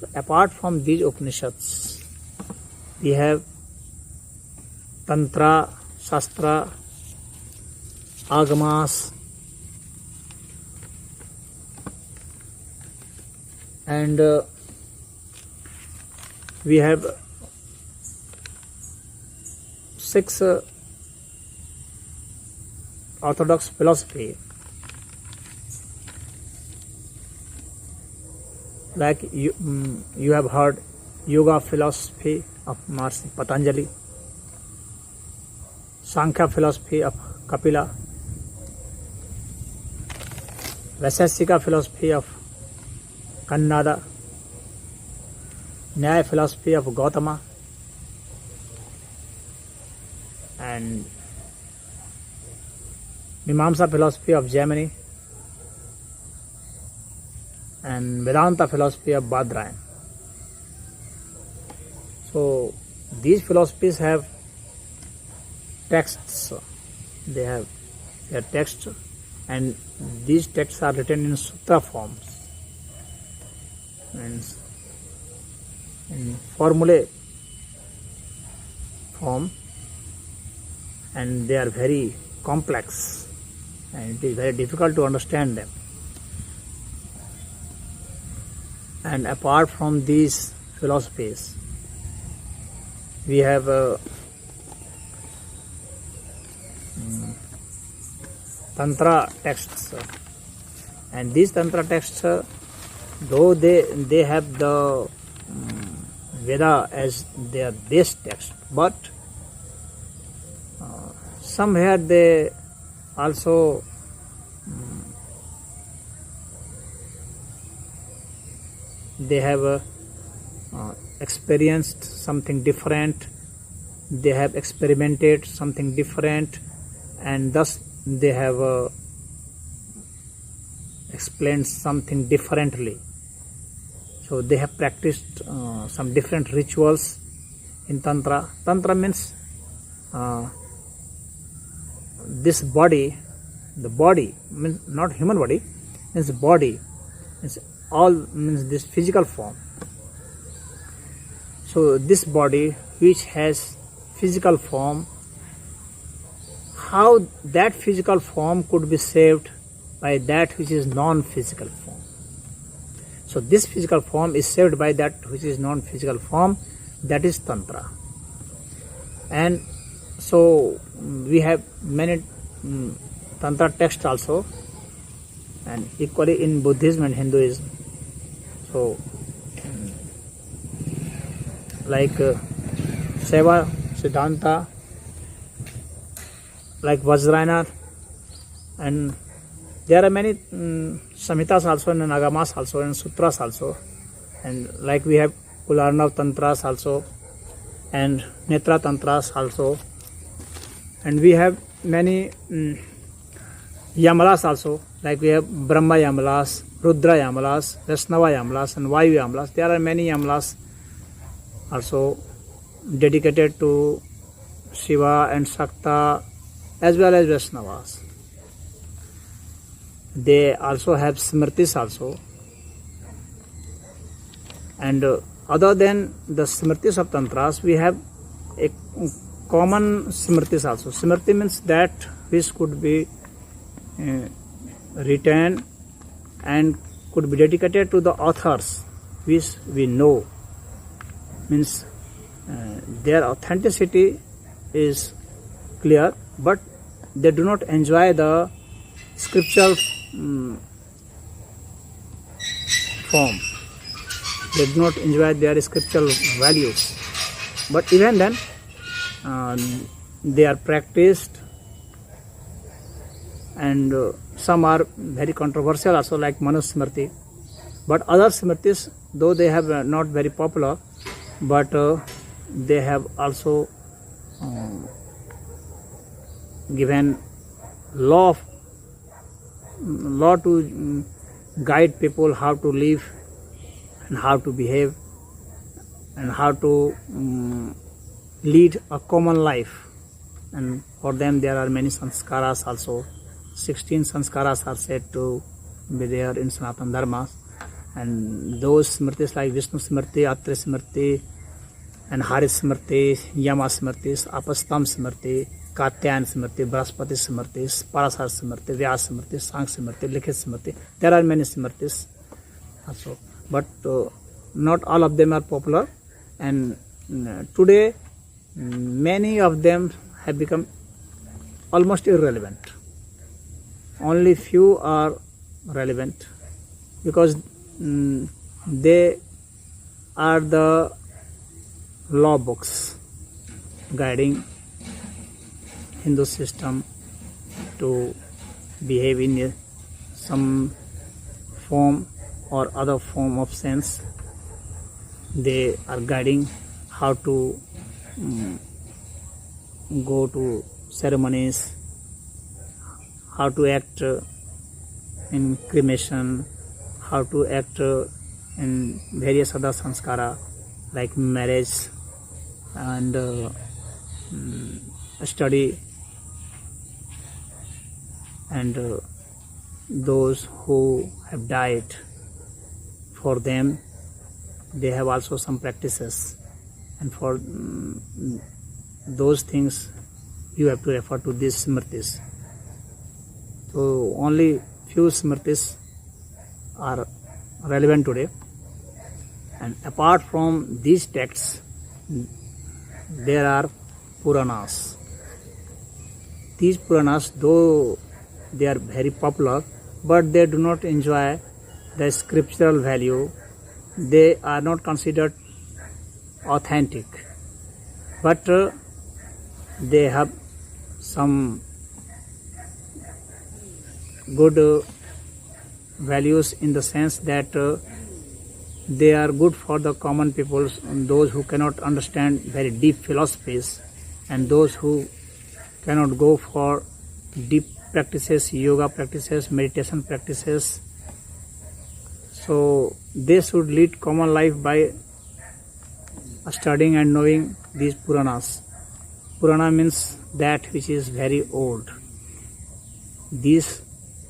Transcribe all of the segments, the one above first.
So apart from these Upanishads, we have Tantra, Shastra, Agamas, and we have 6 orthodox philosophy, like you have heard yoga philosophy of Maharishi Patanjali, Sankhya philosophy of Kapila, Vaiseshika philosophy of Kannada, Nyaya philosophy of Gautama, and Mimamsa philosophy of Jaimini, and Vedanta philosophy of Badrayana. So these philosophies have texts. They have their texts, and these texts are written in sutra forms and in formulae form, and they are very complex, and it is very difficult to understand them. And apart from these philosophies, we have Tantra texts, and these Tantra texts, though they have the Veda as their base text, but somewhere they also they have experienced something different, they have experimented something different, and thus they have explained something differently. So they have practiced some different rituals in Tantra. Tantra means this body, the body means not human body, means body, means all, means this physical form. So this body which has physical form, how that physical form could be saved by that which is non-physical form. So this physical form is saved by that which is non-physical form, that is Tantra. And so we have many Tantra texts also, and equally in Buddhism and Hinduism. So like Seva Siddhanta, like Vajrayana, and there are many Samhitas also, and Agamas also, and Sutras also, and like we have Kularnav Tantras also, and Netra Tantras also, and we have many Yamalas also, like we have Brahma Yamalas, Rudra Yamalas, Vaishnava Yamalas, and Vayu Yamalas. There are many Yamalas also dedicated to Shiva and Shakta, as well as Vaishnavas. They also have Smritis also, and other than the Smritis of Tantras, we have a common Smritis also. Smriti means that which could be written and could be dedicated to the authors which we know, means their authenticity is clear, but they do not enjoy the scriptural form. They do not enjoy their scriptural values, but even then they are practiced, and some are very controversial also, like Manusmriti. But other Smritis, though they have not very popular, but they have also given law to guide people how to live and how to behave and how to lead a common life. And for them there are many sanskaras also. 16 sanskaras are said to be there in Sanatana Dharma, And those Smritis like Vishnu Smriti, Atra Smriti, and Hari Smriti, Yama Smritis, Apastam Smriti, Katyan Smriti, Brahaspati Smritis, Parasar Smriti, Vyas Smriti, Sang Smriti, Likhit Smriti. There are many Smritis also, but not all of them are popular, and today many of them have become almost irrelevant. Only few are relevant because they are the law books guiding Hindu system to behave in some form or other form of sense. They are guiding how to go to ceremonies, how to act in cremation, how to act in various other sanskara like marriage and study, and those who have died, for them they have also some practices, and for those things you have to refer to these smritis. So only few smritis are relevant today, and apart from these texts there are Puranas. These Puranas, though they are very popular, but they do not enjoy the scriptural value. They are not considered authentic, but they have some good values in the sense that they are good for the common people, those who cannot understand very deep philosophies, and those who cannot go for deep practices, yoga practices, meditation practices. So they should lead common life by studying and knowing these Puranas. Purana means that which is very old. These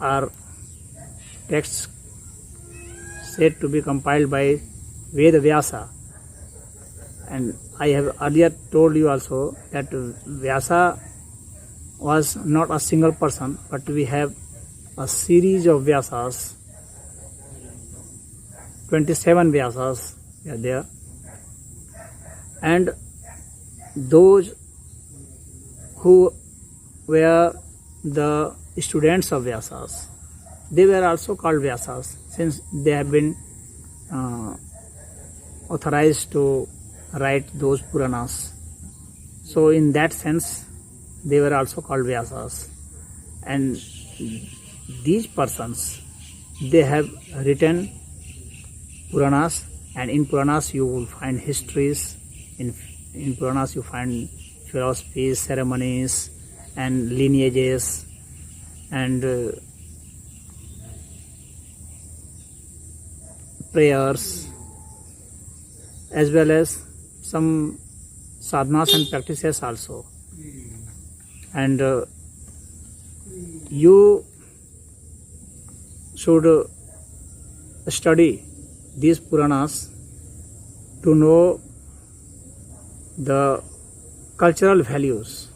are texts said to be compiled by Veda Vyasa, and I have earlier told you also that Vyasa was not a single person, but we have a series of Vyasas. 27 Vyasas are there, and those who were the students of Vyasas, they were also called Vyasas, since they have been authorized to write those Puranas. So in that sense they were also called Vyasas, and these persons, they have written Puranas, and in Puranas you will find histories, in Puranas you find philosophies, ceremonies and lineages, and prayers, as well as some sadhanas and practices also. And you should study these Puranas to know the cultural values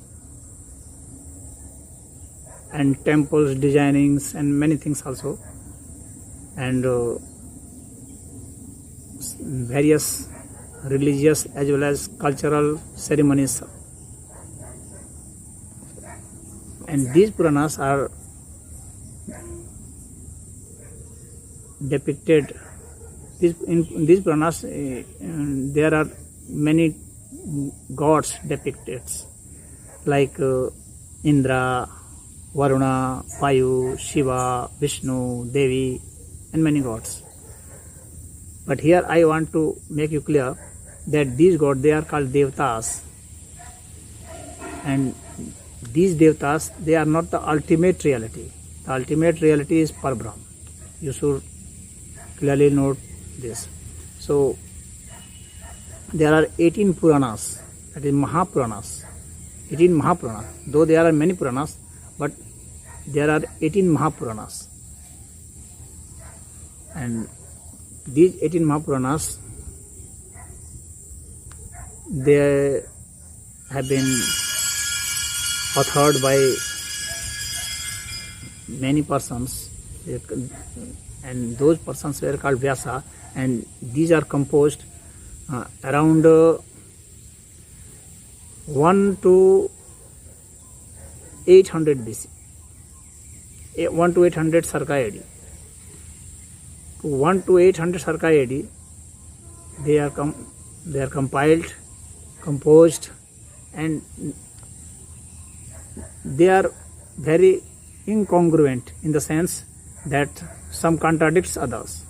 and temples designings and many things also, and various religious as well as cultural ceremonies. And these Puranas are depicted, in these Puranas there are many gods depicted, like Indra, Varuna, Vayu, Shiva, Vishnu, Devi, and many gods. But here I want to make you clear that these gods, they are called Devatas, and these Devatas, they are not the ultimate reality. The ultimate reality is Parbrahm. You should clearly note this. So there are 18 Puranas, that is Mahapuranas. 18 Mahapuranas. Though there are many Puranas, but there are 18 Mahapuranas. And these 18 Mahapuranas, they have been authored by many persons, and those persons were called Vyasa, and these are composed around 1 to 800 BC, 1 to 800 Circa AD. 1 to 800 Circa AD, they are compiled, composed, and they are very incongruent in the sense that some contradicts others.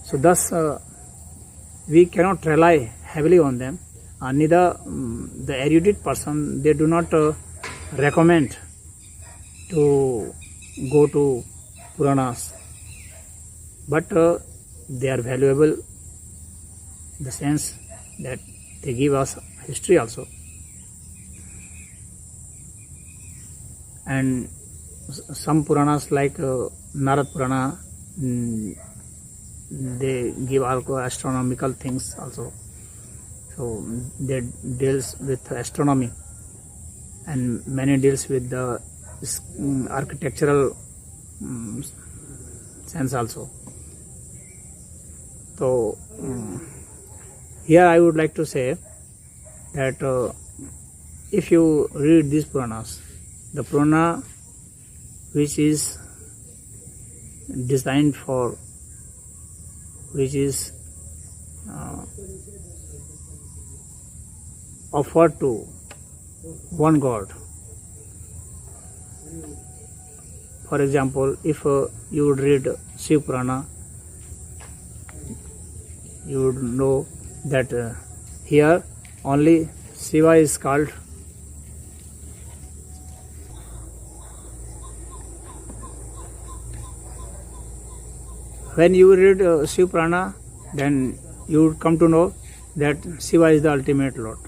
So thus we cannot rely heavily on them. Neither the erudite person, they do not recommend to go to Puranas, but they are valuable in the sense that they give us history also. And some Puranas like Narad Purana, they give also astronomical things also. So they deals with astronomy, and many deals with the architectural sense also. So here I would like to say that if you read these Puranas, the Purana which is designed for, which is offered to one God. For example, if you would read Shiv Purana, you would know that here only Shiva is called. When you read Shiv Purana, then you would come to know that Shiva is the ultimate Lord.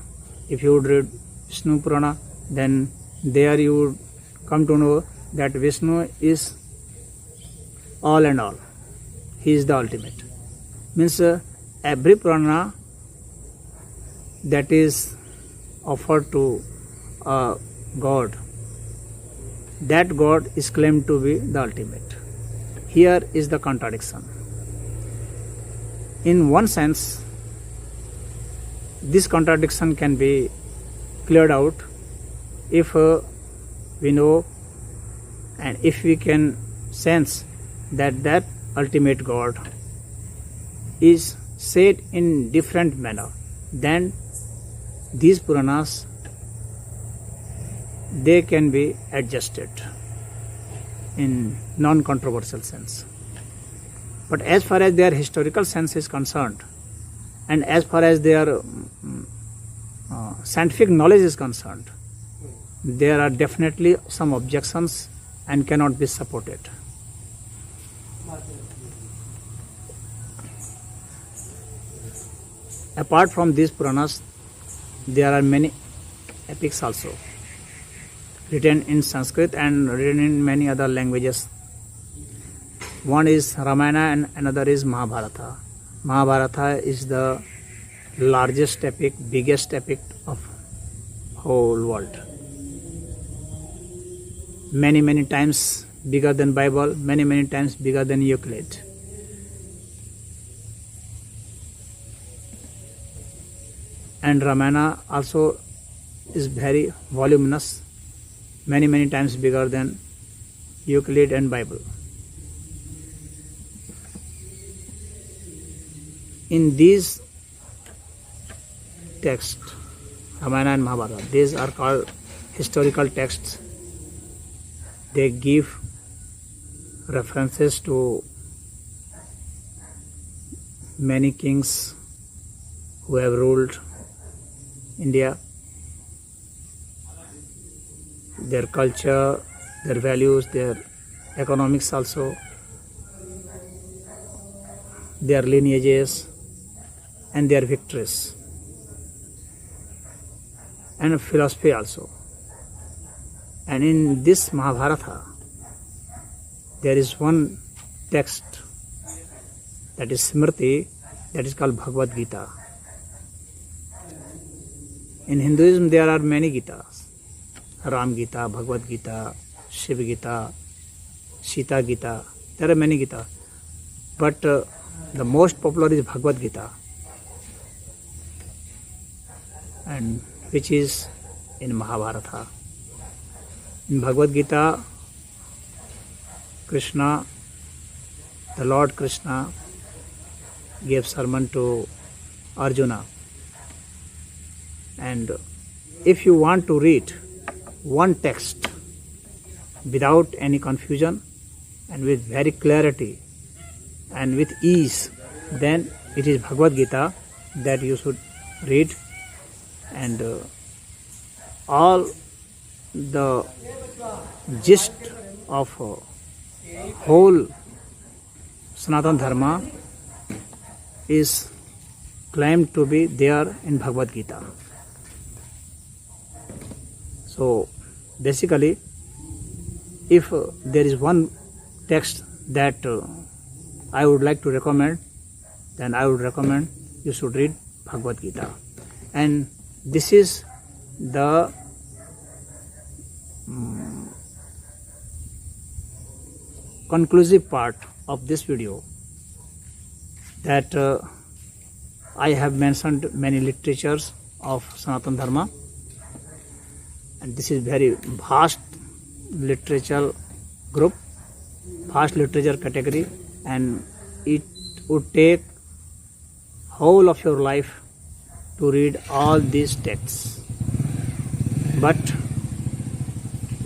If you would read Vishnu Purana, then there you would come to know that Vishnu is all and all. He is the ultimate. Means every Purana that is offered to a God, that God is claimed to be the ultimate. Here is the contradiction. In one sense, this contradiction can be cleared out if we know and if we can sense that that ultimate God is said in different manner. Then these Puranas, they can be adjusted in non-controversial sense. But as far as their historical sense is concerned, and as far as their scientific knowledge is concerned, there are definitely some objections and cannot be supported. Apart from these Puranas, there are many epics also, written in Sanskrit and written in many other languages. One is Ramayana and another is Mahabharata. Mahabharata is the largest epic, biggest epic of whole world. Many times bigger than Bible, many times bigger than Euclid. And Ramayana also is very voluminous, many times bigger than Euclid and Bible. In these texts, Ramayana and Mahabharata, these are called historical texts. They give references to many kings who have ruled India, their culture, their values, their economics also, their lineages and their victories, and philosophy also. And in this Mahabharata, there is one text that is Smriti, that is called Bhagavad Gita. In Hinduism there are many Gitas. Ram Gita, Bhagavad Gita, Shiv Gita, Sita Gita. There are many Gita. But the most popular is Bhagavad Gita, and which is in Mahabharata. In Bhagavad Gita, Krishna, the Lord Krishna, gave sermon to Arjuna. And if you want to read one text without any confusion and with very clarity and with ease, then it is Bhagavad Gita that you should read. And all the gist of whole Sanatana Dharma is claimed to be there in Bhagavad Gita. So basically, if there is one text that I would like to recommend, then I would recommend you should read Bhagavad Gita. And this is the conclusive part of this video, that I have mentioned many literatures of Sanatana Dharma, and this is very vast literature group, vast literature category, and it would take whole of your life to read all these texts. But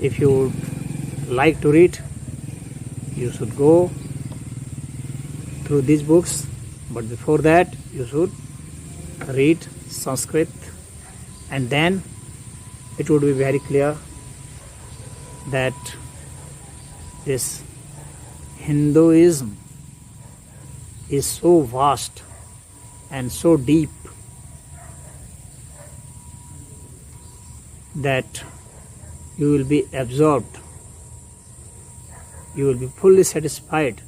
if you would like to read, you should go through these books, but before that you should read Sanskrit, and then it would be very clear that this Hinduism is so vast and so deep that you will be absorbed, you will be fully satisfied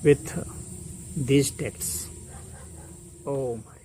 with these texts. Oh my.